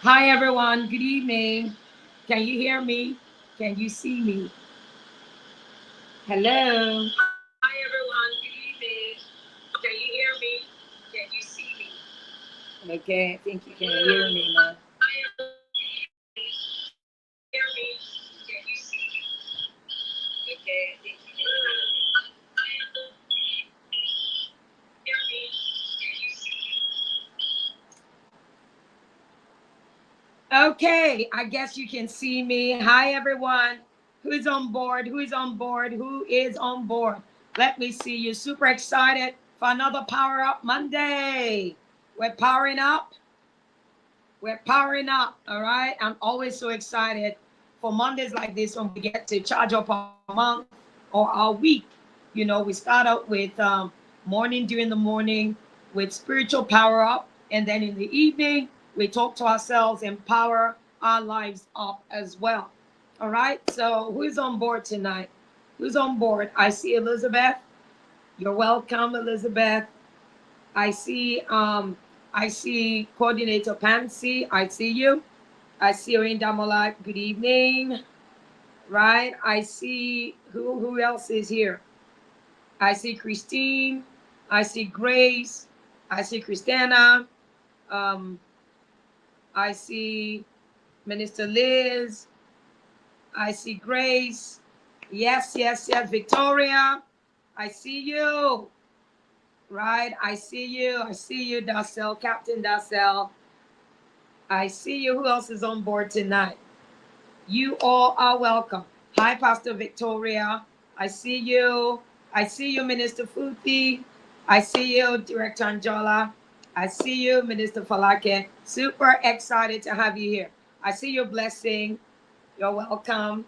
Hi, everyone. Good evening. Can you hear me? Can you see me? Hello. Hi everyone, good evening. Can you hear me? Can you see me? Okay, I think you can Hello. hear me now. Hi everyone, good evening. Can you hear me? Can you see me? Okay, I think you can hear me. Hi everyone, good evening. Hear me? Can you see me? Okay, I guess you can see me. Hi, everyone. Who's on board? Who is on board? Who is on board? Let me see you. Super excited for another Power Up Monday. We're powering up. We're powering up. All right. I'm always so excited for Mondays like this when we get to charge up our month or our week. You know, we start out with morning during the morning with spiritual power up. And then in the evening, we talk to ourselves and power our lives up as well. All right. So who's on board tonight? Who's on board? I see Elizabeth. You're welcome, Elizabeth. I see I see Coordinator Pansy. I see you. I see you in Damola. Good evening. Right. I see who else is here. I see Christine. I see Grace. I see Christina. Um, I see Minister Liz. I see Grace. Yes, yes, yes. Victoria. I see you. Right. I see you. I see you, Darcel, Captain Darcel. I see you. Who else is on board tonight? You all are welcome. Hi, Pastor Victoria. I see you. I see you, Minister Futhi. I see you, Director Anjola. I see you, Minister Falake. Super excited to have you here. I see your blessing. You're welcome.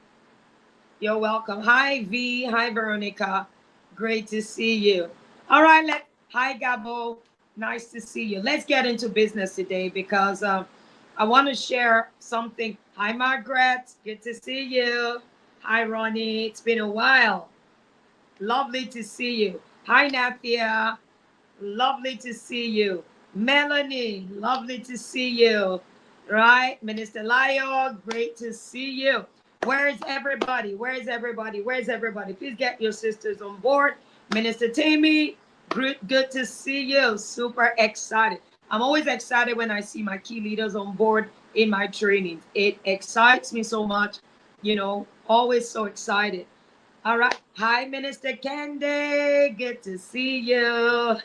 You're welcome. Hi, V. Hi, Veronica. Great to see you. All right, hi, Gabo. Nice to see you. Let's get into business today because I want to share something. Hi, Margaret. Good to see you. Hi, Ronnie. It's been a while. Lovely to see you. Hi, Nathia. Lovely to see you. Melanie, lovely to see you. Right? Minister Lyo, great to see you. Where is everybody? Where is everybody? Where's everybody? Please get your sisters on board. Minister Tammy, good to see you. Super excited. I'm always excited when I see my key leaders on board in my trainings. It excites me so much, always so excited. All right. Hi, Minister Candy. Good to see you.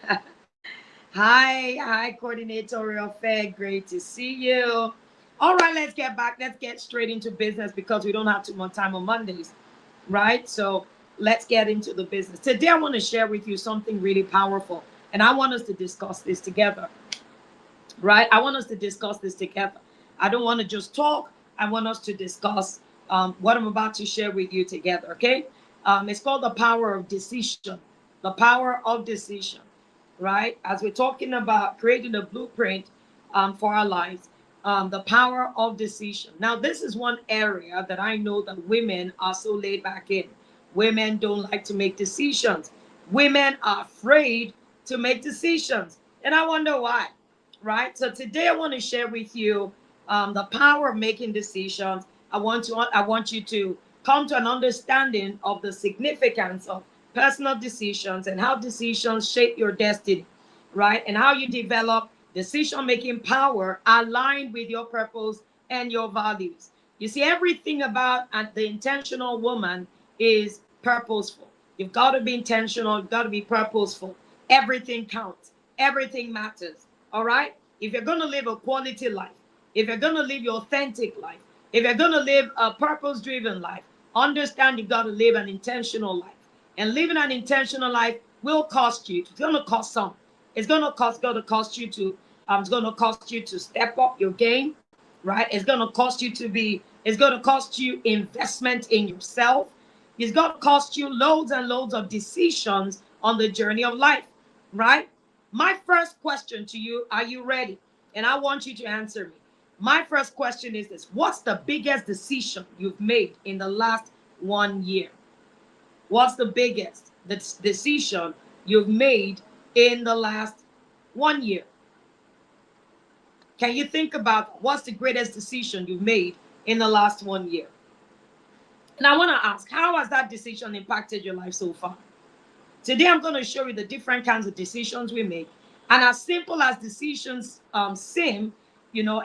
Hi, Coordinator Affair. Great to see you. All right, let's get back. Let's get straight into business because we don't have too much time on Mondays, right? So let's get into the business. Today, I want to share with you something really powerful, and I want us to discuss this together, right? I want us to discuss this together. I don't want to just talk. I want us to discuss what I'm about to share with you together, okay? It's called the power of decision. The power of decision, right? As we're talking about creating a blueprint for our lives, the power of decision. Now, this is one area that I know that women are so laid back in. Women don't like to make decisions. Women are afraid to make decisions. And I wonder why, right? So today I want to share with you the power of making decisions. I want you to come to an understanding of the significance of personal decisions and how decisions shape your destiny, right? And how you develop decision making power aligned with your purpose and your values. You see, everything about the intentional woman is purposeful. You've got to be intentional, you've got to be purposeful. Everything counts, everything matters. All right? If you're going to live a quality life, if you're going to live your authentic life, if you're going to live a purpose driven life, understand you've got to live an intentional life. And living an intentional life will cost you. It's going to cost some. It's going to cost you to it's going to cost you to step up your game, right? It's going to cost you it's going to cost you investment in yourself. It's going to cost you loads and loads of decisions on the journey of life, right? My first question to you, are you ready? And I want you to answer me. My first question is this: what's the biggest decision you've made in the last 1 year? What's the biggest decision you've made in the last 1 year? Can you think about what's the greatest decision you've made in the last 1 year? And I want to ask, how has that decision impacted your life so far? Today, I'm going to show you the different kinds of decisions we make. And as simple as decisions seem,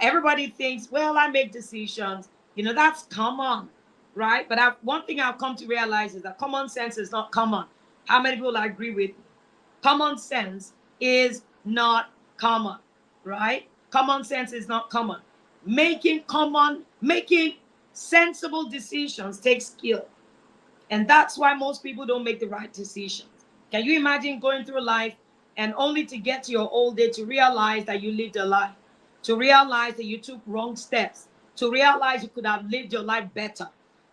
everybody thinks, well, I make decisions. That's common, right? But one thing I've come to realize is that common sense is not common. How many people agree with me? Common sense is not common, right? Common sense is not common. Making sensible decisions takes skill. And that's why most people don't make the right decisions. Can you imagine going through life and only to get to your old age to realize that you lived a lie, to realize that you took wrong steps, to realize you could have lived your life better?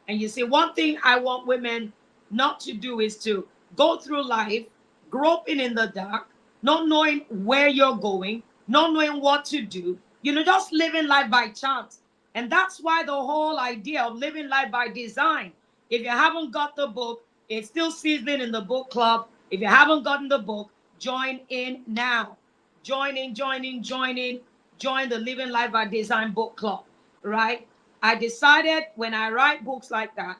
And you see, one thing I want women not to do is to go through life groping in the dark, not knowing where you're going, not knowing what to do, just living life by chance. And that's why the whole idea of living life by design, if you haven't got the book, it's still seasoning in the book club. If you haven't gotten the book, join in now. join the Living Life by Design book club, right? I decided when I write books like that,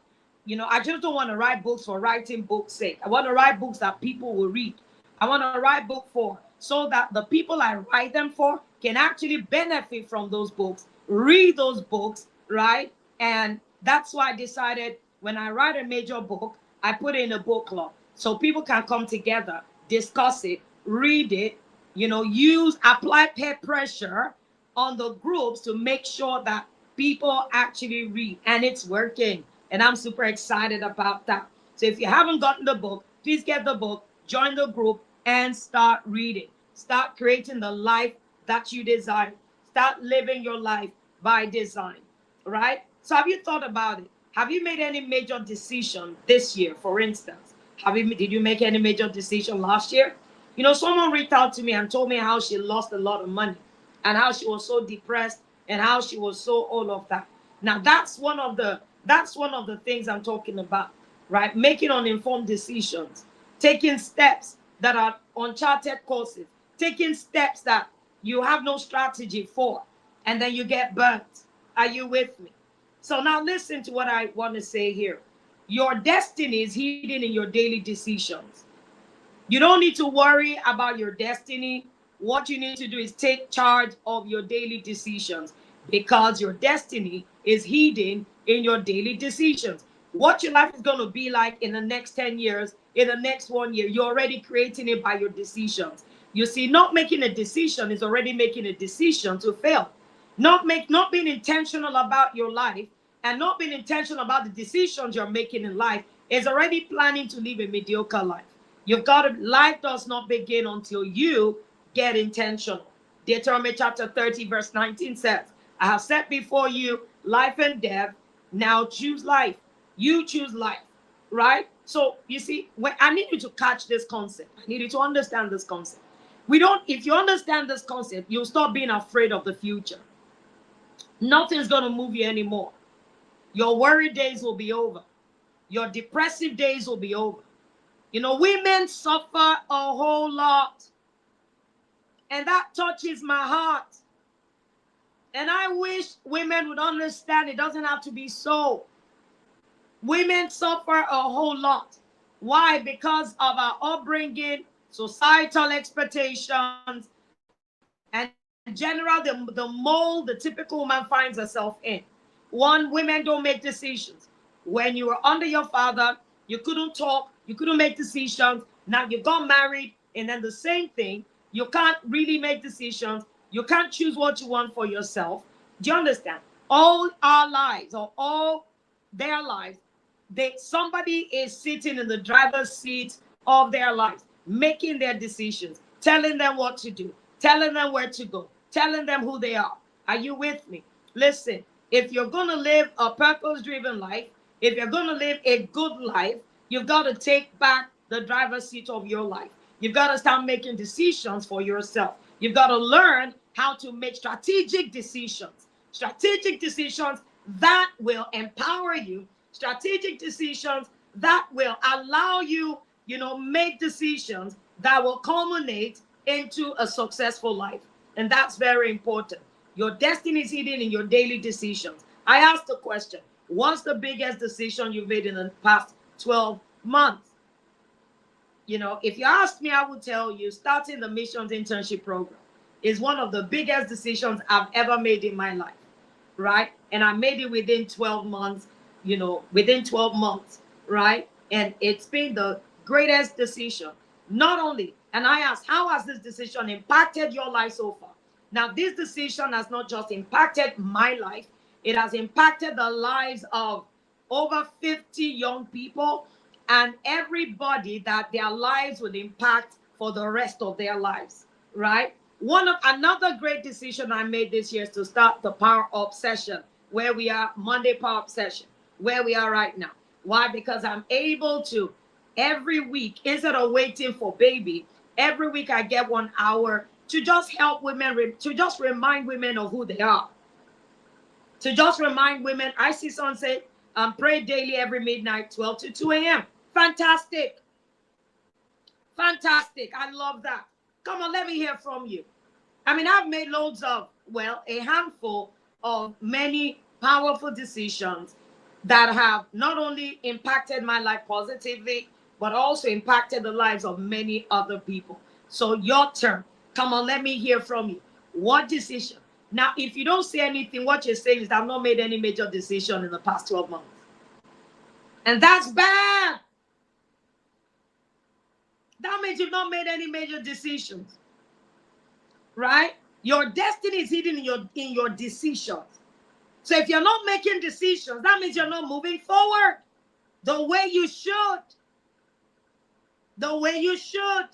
I just don't want to write books for writing books' sake. I want to write books that people will read. I want to write book for so that the people I write them for can actually benefit from those books, read those books, right? And that's why I decided when I write a major book, I put it in a book club so people can come together, discuss it, read it, apply peer pressure on the groups to make sure that people actually read, and it's working. And I'm super excited about that. So if you haven't gotten the book, please get the book, join the group, and start reading. Start creating the life that you desire. Start living your life by design, right? So have you thought about it? Have you made any major decision this year, for instance? Did you make any major decision last year? Someone reached out to me and told me how she lost a lot of money and how she was so depressed and how she was so all of that. Now that's one of the things I'm talking about, right? Making uninformed decisions, taking steps that are uncharted courses, taking steps that you have no strategy for, and then you get burnt. Are you with me? So now listen to what I want to say here. Your destiny is hidden in your daily decisions. You don't need to worry about your destiny. What you need to do is take charge of your daily decisions because your destiny is hidden in your daily decisions. What your life is going to be like in the next 10 years, in the next 1 year, you're already creating it by your decisions. You see, not making a decision is already making a decision to fail. Not being intentional about your life and not being intentional about the decisions you're making in life is already planning to live a mediocre life. You've got to, life does not begin until you get intentional. Deuteronomy chapter 30, verse 19 says, I have set before you life and death. Now choose life. You choose life, right? So you see, I need you to catch this concept. I need you to understand this concept. If you understand this concept, you'll stop being afraid of the future. Nothing's going to move you anymore. Your worry days will be over. Your depressive days will be over. Women suffer a whole lot. And that touches my heart. And I wish women would understand it doesn't have to be so. Women suffer a whole lot. Why? Because of our upbringing, societal expectations, and general, the mold the typical woman finds herself in. One, women don't make decisions. When you were under your father, you couldn't talk, you couldn't make decisions. Now you got married, and then the same thing. You can't really make decisions. You can't choose what you want for yourself. Do you understand? All our lives, or all their lives, somebody is sitting in the driver's seat of their lives, making their decisions, telling them what to do, telling them where to go, telling them who they are. Are you with me? Listen, if you're going to live a purpose-driven life, if you're going to live a good life, you've got to take back the driver's seat of your life. You've got to start making decisions for yourself. You've got to learn how to make strategic decisions that will empower you, strategic decisions that will allow you, make decisions that will culminate into a successful life. And that's very important. Your destiny is hidden in your daily decisions. I asked the question, what's the biggest decision you've made in the past 12 months? If you ask me, I would tell you starting the missions internship program is one of the biggest decisions I've ever made in my life, right? And I made it within 12 months, right? And it's been the greatest decision. Not only, and I asked, how has this decision impacted your life so far? Now, this decision has not just impacted my life, it has impacted the lives of over 50 young people and everybody that their lives will impact for the rest of their lives, right? Another great decision I made this year is to start the Power Up session, where we are, Monday Power Up session, where we are right now. Why? Because I'm able to, every week, instead of waiting for baby, every week I get 1 hour to just help women, to just remind women of who they are. To just remind women, I see someone say, pray daily every midnight, 12 to 2 a.m. Fantastic. Fantastic. I love that. Come on, let me hear from you. I mean, I've made loads of, well, a handful of many powerful decisions that have not only impacted my life positively, but also impacted the lives of many other people. So, your turn. Come on, let me hear from you. What decision? Now, if you don't say anything, what you're saying is, I've not made any major decision in the past 12 months. And that's bad. That means you've not made any major decisions, right? Your destiny is hidden in your decisions. So if you're not making decisions, that means you're not moving forward the way you should. The way you should.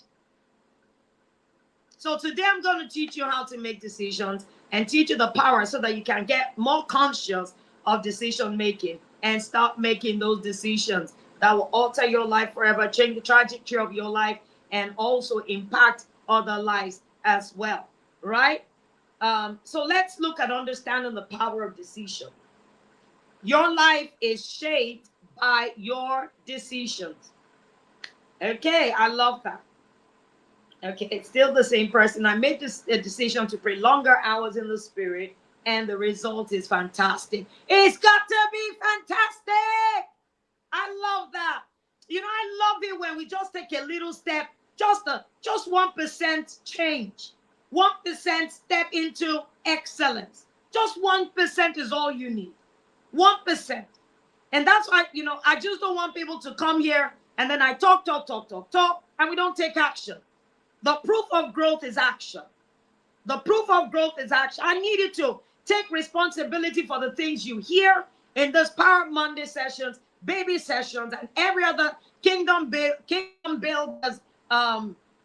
So today I'm going to teach you how to make decisions and teach you the power so that you can get more conscious of decision making and start making those decisions that will alter your life forever, change the trajectory of your life, and also impact other lives as well, right? So let's look at understanding the power of decision. Your life is shaped by your decisions. Okay, I love that. Okay, it's still the same person. I made this a decision to pray longer hours in the spirit, and the result is fantastic. It's got to be fantastic. I love that. You know, I love it when we just take a little step, just 1% change, 1% step into excellence. Just 1% is all you need. 1%. And that's why, you know, I just don't want people to come here and then I talk, and we don't take action. The proof of growth is action. The proof of growth is action. I need you to take responsibility for the things you hear in this Power Monday sessions, baby sessions, and every other builders,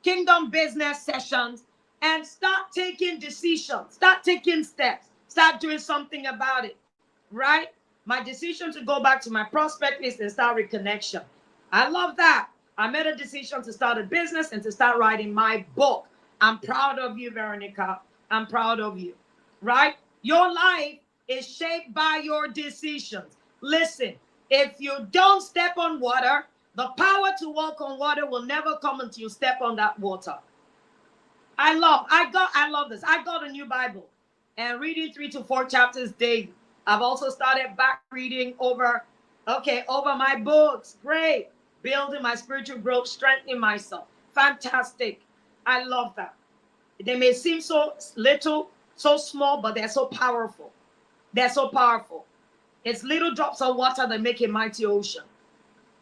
kingdom business sessions, and start taking decisions, start taking steps, start doing something about it, right? My decision to go back to my prospect list and start reconnection. I love that. I made a decision to start a business and to start writing my book. I'm proud of you, Veronica. I'm proud of you, right? Your life is shaped by your decisions. Listen, if you don't step on water, the power to walk on water will never come until you step on that water. I love this. I got a new Bible and reading 3 to 4 chapters daily. I've also started back reading over my books. Great. Building my spiritual growth, strengthening myself. Fantastic. I love that. They may seem so little, so small, but they're so powerful. They're so powerful. It's little drops of water that make a mighty ocean,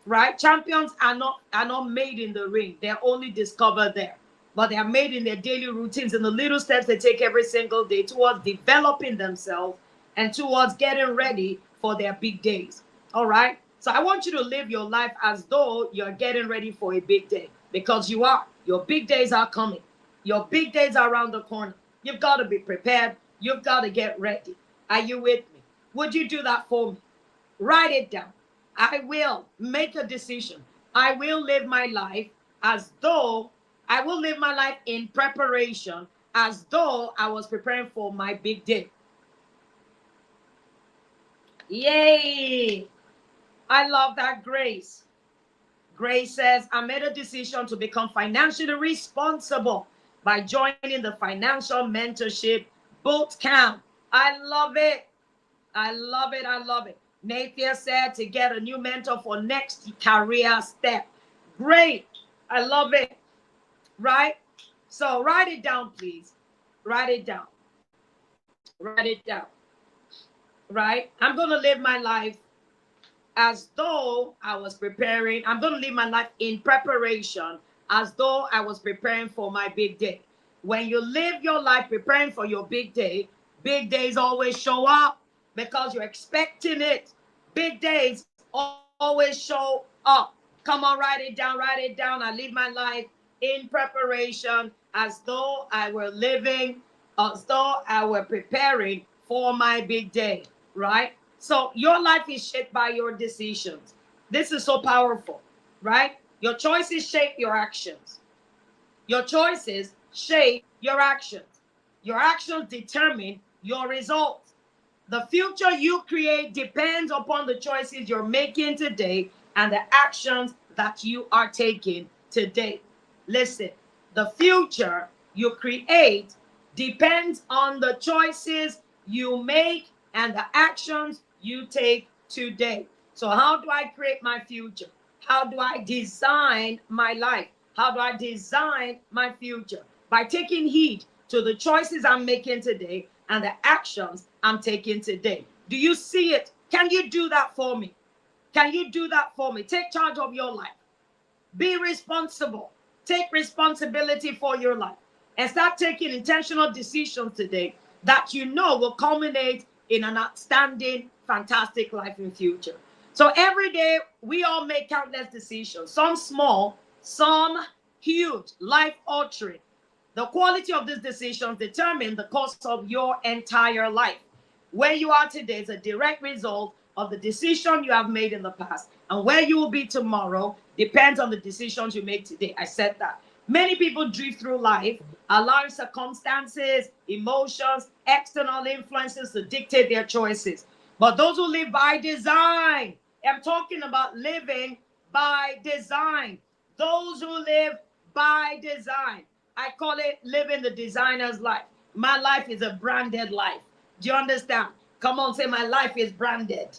right? Champions are not made in the ring. They're only discovered there. But they are made in their daily routines and the little steps they take every single day towards developing themselves and towards getting ready for their big days. All right? So I want you to live your life as though you're getting ready for a big day, because you are. Your big days are coming. Your big days are around the corner. You've got to be prepared. You've got to get ready. Are you with me? Would you do that for me? Write it down. I will make a decision. I will live my life as though I will live my life in preparation as though I was preparing for my big day. Yay! I love that, Grace. Grace says, I made a decision to become financially responsible by joining the financial mentorship boot camp. I love it. I love it. I love it. Nathia said to get a new mentor for next career step. Great. I love it. Right? So write it down, please. Write it down. Write it down. Right? I'm going to live my life as though I was preparing. I'm going to live my life in preparation as though I was preparing for my big day. When you live your life preparing for your big days always show up because you're expecting it. Big days always show up. Come on, write it down, write it down. I live my life in preparation as though I were living, as though I were preparing for my big day, right? So your life is shaped by your decisions. This is so powerful, right? Your choices shape your actions. Your choices shape your actions. Your actions determine your results. The future you create depends upon the choices you're making today and the actions that you are taking today. Listen, the future you create depends on the choices you make and the actions you take today. So how do I create my future? How do I design my life? How do I design my future? By taking heed to the choices I'm making today and the actions I'm taking today. Do you see it? Can you do that for me? Can you do that for me? Take charge of your life. Be responsible. Take responsibility for your life and start taking intentional decisions today that you know will culminate in an outstanding, fantastic life in future. So every day we all make countless decisions, some small, some huge, life altering. The quality of these decisions determine the course of your entire life. Where you are today is a direct result of the decision you have made in the past. And where you will be tomorrow depends on the decisions you make today. I said that. Many people drift through life, allowing circumstances, emotions, external influences to dictate their choices. But those who live by design, I'm talking about living by design. Those who live by design. I call it living the designer's life. My life is a branded life. Do you understand? Come on, say, my life is branded.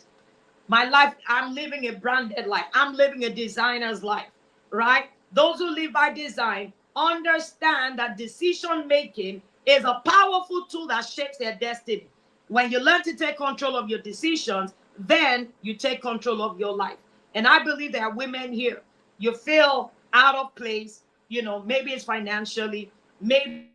My life, I'm living a branded life. I'm living a designer's life, right? Those who live by design understand that decision making is a powerful tool that shapes their destiny. When you learn to take control of your decisions, then you take control of your life. And I believe there are women here. You feel out of place, maybe it's financially, maybe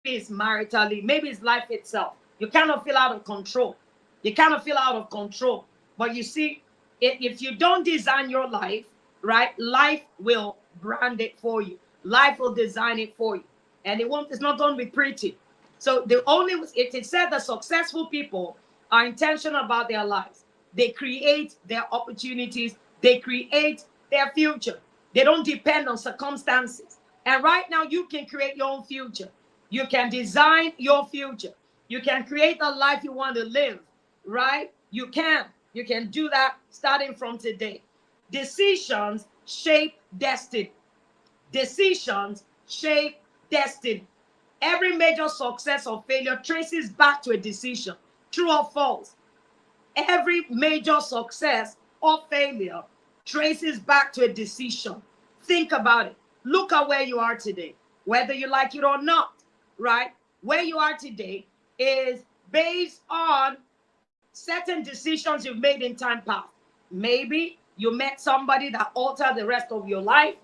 it's maritally, maybe it's life itself. You cannot feel out of control. You cannot feel out of control. But you see, if you don't design your life, right, life will brand it for you. Life will design it for you. And it's not going to be pretty. So it is said that successful people are intentional about their lives. They create their opportunities. They create their future. They don't depend on circumstances. And right now, you can create your own future. You can design your future. You can create the life you want to live, right? You can. You can do that starting from today. Decisions shape destiny. Decisions shape destiny. Every major success or failure traces back to a decision, true or false. Every major success or failure traces back to a decision. Think about it. Look at where you are today, whether you like it or not, right? Where you are today is based on certain decisions you've made in time past. Maybe you met somebody that altered the rest of your life.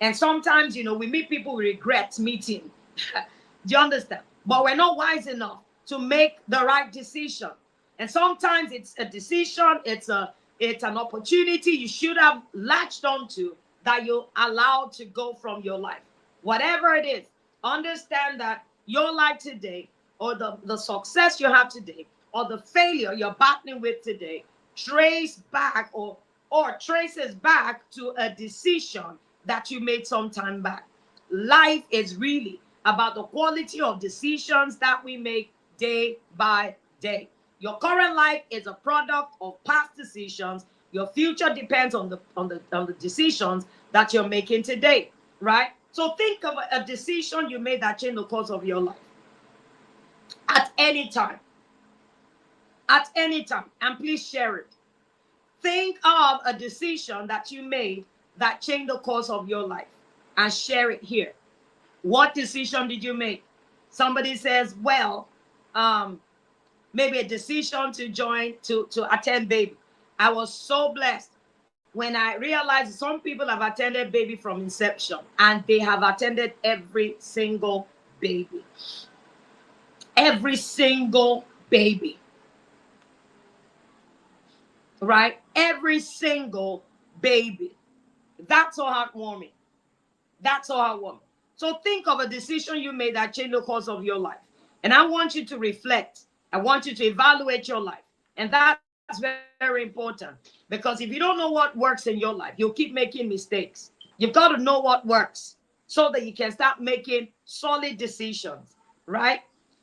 And sometimes, we meet people we regret meeting. Do you understand? But we're not wise enough to make the right decision. And sometimes it's a decision, it's an opportunity you should have latched onto that you allowed to go from your life. Whatever it is, understand that your life today, or the success you have today, or the failure you're battling with today, trace back or traces back to a decision that you made some time back. Life is really about the quality of decisions that we make day by day. Your current life is a product of past decisions. Your future depends on the decisions that you're making today, right? So think of a decision you made that changed the course of your life at any time. At any time, and please share it. Think of a decision that you made that changed the course of your life and share it here. What decision did you make? Somebody says, well, maybe a decision to attend baby. I was so blessed when I realized some people have attended baby from inception, and they have attended every single baby. Every single baby. Right? Every single baby. That's so heartwarming. That's so heartwarming. So think of a decision you made that changed the course of your life. And I want you to reflect. I want you to evaluate your life. And that's very important. Because if you don't know what works in your life, you'll keep making mistakes. You've got to know what works so that you can start making solid decisions. Right?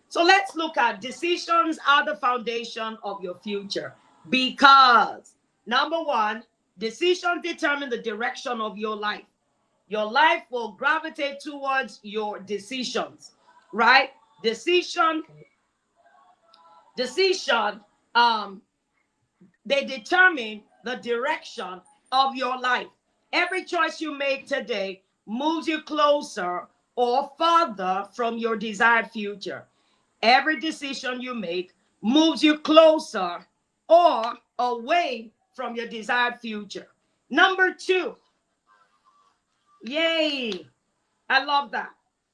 So let's look at decisions are the foundation of your future. Because, number one, decisions determine the direction of your life. Your life will gravitate towards your decisions. right? Decision, decision, um, they determine the direction of your life. Every choice you make today moves you closer or farther from your desired future. Every decision you make moves you closer or away from your desired future. Number two, yay, I love that.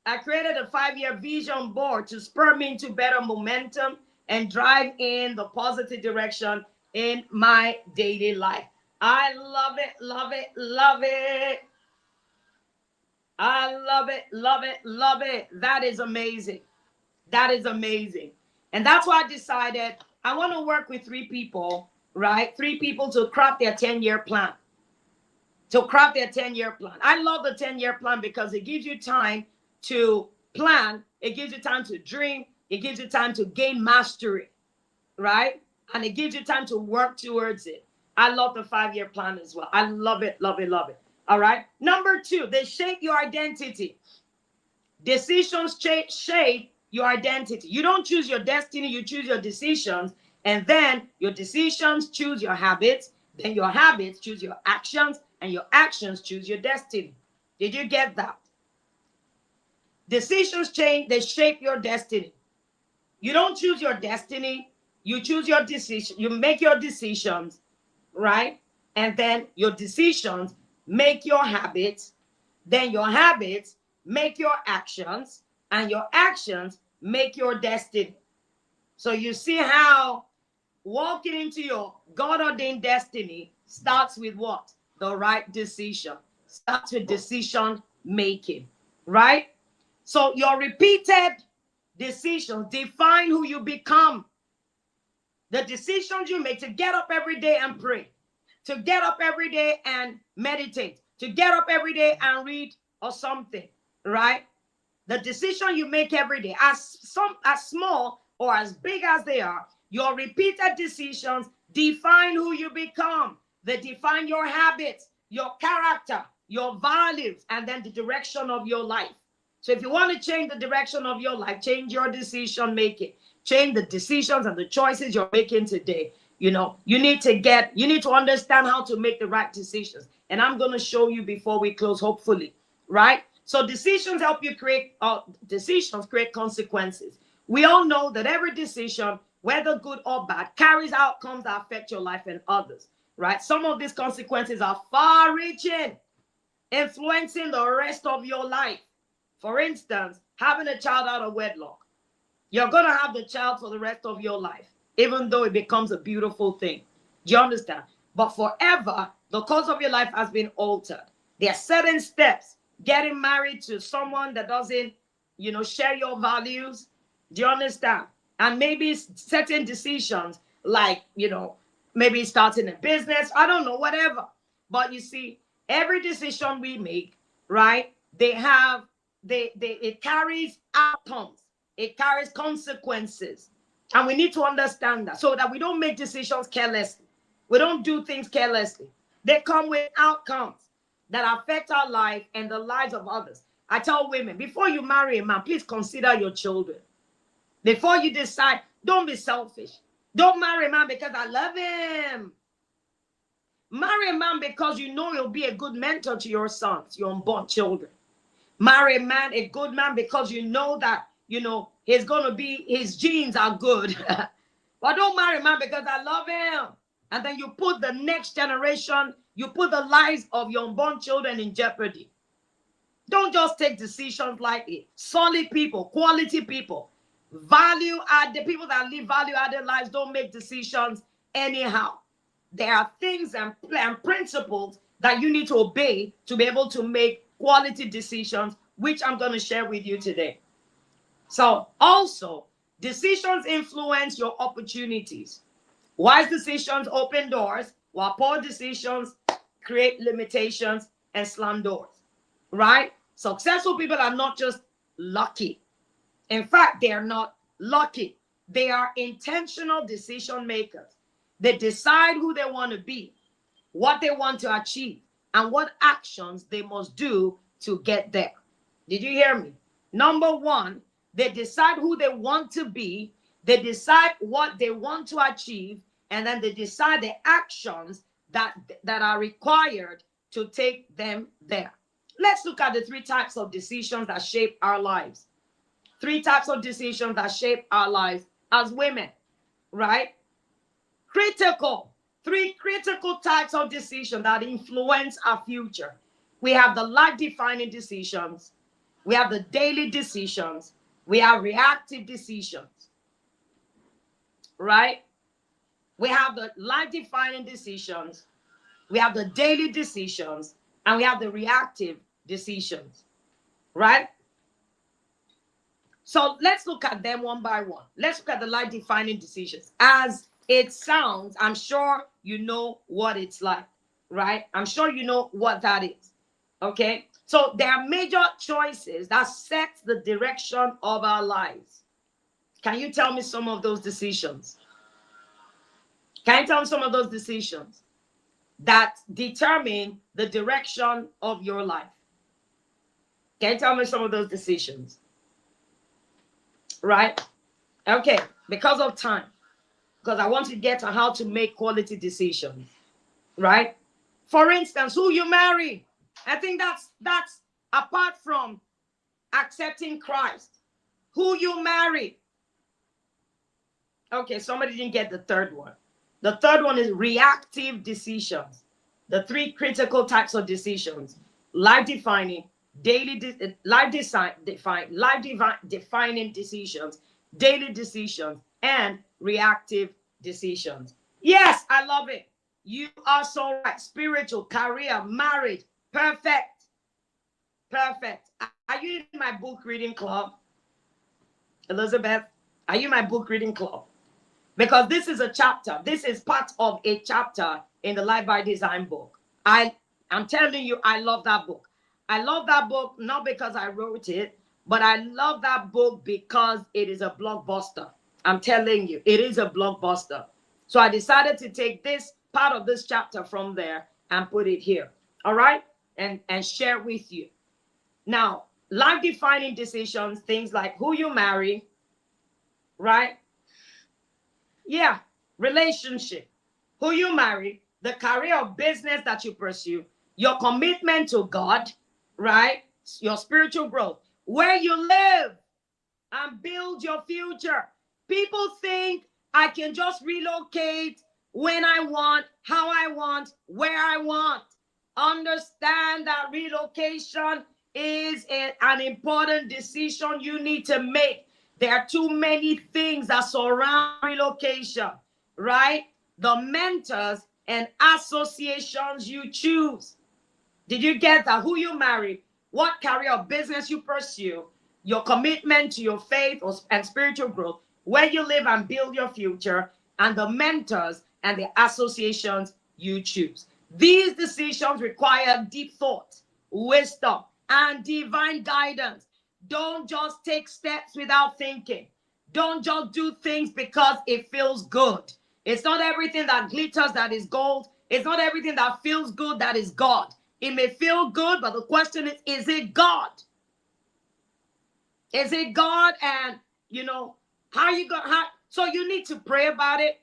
I created a 5-year vision board to spur me into better momentum and drive in the positive direction in my daily life. I love it, love it, love it. I love it, love it, love it. That is amazing. That is amazing. And that's why I decided I want to work with 3 people, right? 3 people to craft their 10-year plan. To craft their 10-year plan. I love the 10-year plan because it gives you time to plan, it gives you time to dream, it gives you time to gain mastery, right? And it gives you time to work towards it. I love the 5-year plan as well. I love it, love it, love it. All right. Number 2, they shape your identity. Decisions shape your identity. You don't choose your destiny, you choose your decisions. And then your decisions choose your habits. Then your habits choose your actions. And your actions choose your destiny. Did you get that? Decisions change, they shape your destiny. You don't choose your destiny, you choose your decision. You make your decisions, right? And then your decisions make your habits. Then your habits make your actions, and your actions make your destiny. So you see how walking into your God-ordained destiny starts with what? The right decision. Starts with decision making, right? So your repeated decisions define who you become. The decisions you make to get up every day and pray, to get up every day and meditate, to get up every day and read or something, right? The decision you make every day, as small or as big as they are, your repeated decisions define who you become. They define your habits, your character, your values, and then the direction of your life. So if you want to change the direction of your life, change your decision making. Change the decisions and the choices you're making today. You know, you need to understand how to make the right decisions. And I'm going to show you before we close, hopefully, right? So decisions help you create, decisions create consequences. We all know that every decision, whether good or bad, carries outcomes that affect your life and others, right? Some of these consequences are far-reaching, influencing the rest of your life. For instance, having a child out of wedlock. You're going to have the child for the rest of your life, even though it becomes a beautiful thing. Do you understand? But forever, the course of your life has been altered. There are certain steps. Getting married to someone that doesn't, share your values. Do you understand? And maybe certain decisions like, maybe starting a business. I don't know, whatever. But you see, every decision we make, right, it carries outcomes. It carries consequences. And we need to understand that so that we don't make decisions carelessly. We don't do things carelessly. They come with outcomes that affect our life and the lives of others. I tell women, before you marry a man, please consider your children. Before you decide, don't be selfish. Don't marry a man because I love him. Marry a man because you know he'll be a good mentor to your sons, your unborn children. Marry a man, a good man, because you know that, he's going to be, his genes are good. But don't marry a man because I love him. And then you put the next generation, you put the lives of your unborn children in jeopardy. Don't just take decisions lightly. Solid people, quality people, the people that live value-added lives don't make decisions anyhow. There are things and principles that you need to obey to be able to make quality decisions, which I'm going to share with you today. So also, decisions influence your opportunities. Wise decisions open doors, while poor decisions create limitations and slam doors, right? Successful people are not just lucky. In fact, they are not lucky. They are intentional decision makers. They decide who they want to be, what they want to achieve, and what actions they must do to get there. Did you hear me? Number 1, They decide who they want to be. They decide what they want to achieve, and then they decide the actions that are required to take them there. Let's look at the three types of decisions that shape our lives. Three types of decisions that shape our lives as women, right? Critical. Three critical types of decisions that influence our future. We have the life-defining decisions. We have the daily decisions. We have reactive decisions, right? We have the life-defining decisions. We have the daily decisions. And we have the reactive decisions, right? So let's look at them one by one. Let's look at the life-defining decisions. As it sounds, I'm sure you know what it's like, right? I'm sure you know what that is, okay? So there are major choices that set the direction of our lives. Can you tell me some of those decisions? Can you tell me some of those decisions that determine the direction of your life? Can you tell me some of those decisions? Right? Okay, because of time, because I want to get to how to make quality decisions, right? For instance, who you marry. I think that's apart from accepting Christ. Who you marry. Okay, somebody didn't get the third one. The third one is reactive decisions. The three critical types of decisions: life defining, defining decisions, daily decisions, and reactive decisions. Yes, I love it. You are so right. Spiritual, career, marriage, perfect. Perfect. Are you in my book reading club? Elizabeth, are you in my book reading club? Because this is a chapter. This is part of a chapter in the Life by Design book. I'm telling you, I love that book. I love that book not because I wrote it, but I love that book because it is a blockbuster. I'm telling you, it is a blockbuster. So I decided to take this part of this chapter from there and put it here. All right? And share with you. Now, life-defining decisions, things like who you marry, right? Yeah, relationship, who you marry, the career or business that you pursue, your commitment to God, right? Your spiritual growth, where you live and build your future. People think I can just relocate when I want, how I want, where I want. Understand that relocation is an important decision you need to make. There are too many things that surround relocation, right? The mentors and associations you choose. Did you get that? Who you marry, what career or business you pursue, your commitment to your faith and spiritual growth, where you live and build your future, and the mentors and the associations you choose. These decisions require deep thought, wisdom, and divine guidance. Don't just take steps without thinking. Don't just do things because it feels good. It's not everything that glitters that is gold. It's not everything that feels good that is God. It may feel good, but the question is it God? Is it God? And, how you going to, so you need to pray about it,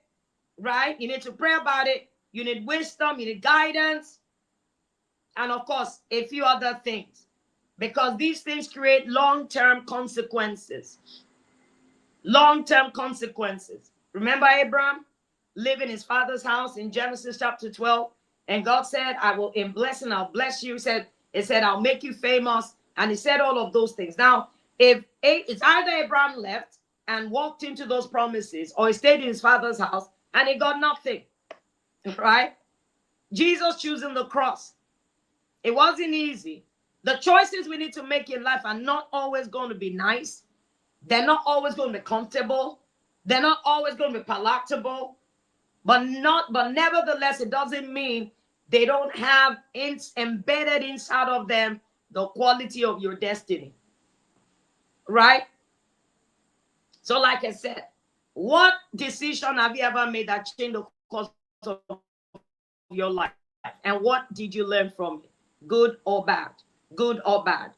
right? You need to pray about it. You need wisdom, you need guidance, and of course, a few other things, because these things create long-term consequences. Long-term consequences. Remember Abraham living in his father's house in Genesis chapter 12, and God said, I will in blessing, I'll bless you. It said, I'll make you famous. And he said all of those things. Now, if it's either Abraham left and walked into those promises, or he stayed in his father's house and he got nothing, right? Jesus choosing the cross. It wasn't easy. The choices we need to make in life are not always going to be nice. They're not always going to be comfortable. They're not always going to be palatable. But nevertheless, it doesn't mean they don't have embedded inside of them the quality of your destiny. Right? So like I said, what decision have you ever made that changed the course of your life? And what did you learn from it? Good or bad? Good or bad?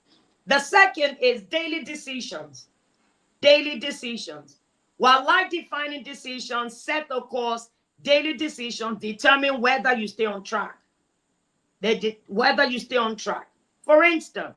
The second is daily decisions. daily decisions. While life-defining decisions set the course, daily decisions determine whether you stay on track. Whether you stay on track. For instance,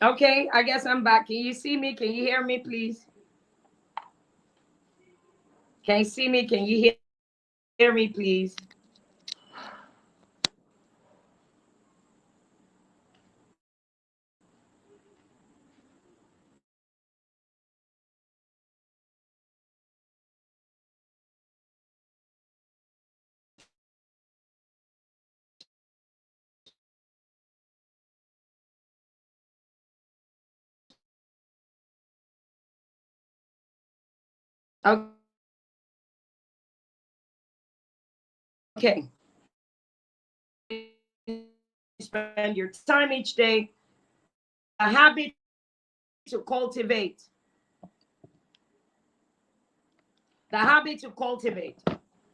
okay, I guess I'm back. Can you see me? Can you hear me, please? Can you see me? Can you hear me, please? Okay. spend your time each day. A habit to cultivate. The habit to cultivate.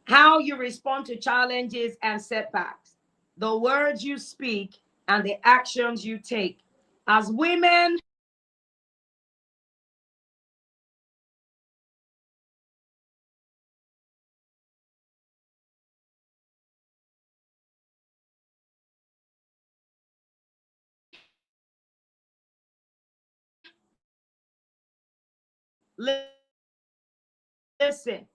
How you respond to challenges and setbacks. The words you speak and the actions you take. As women, listen.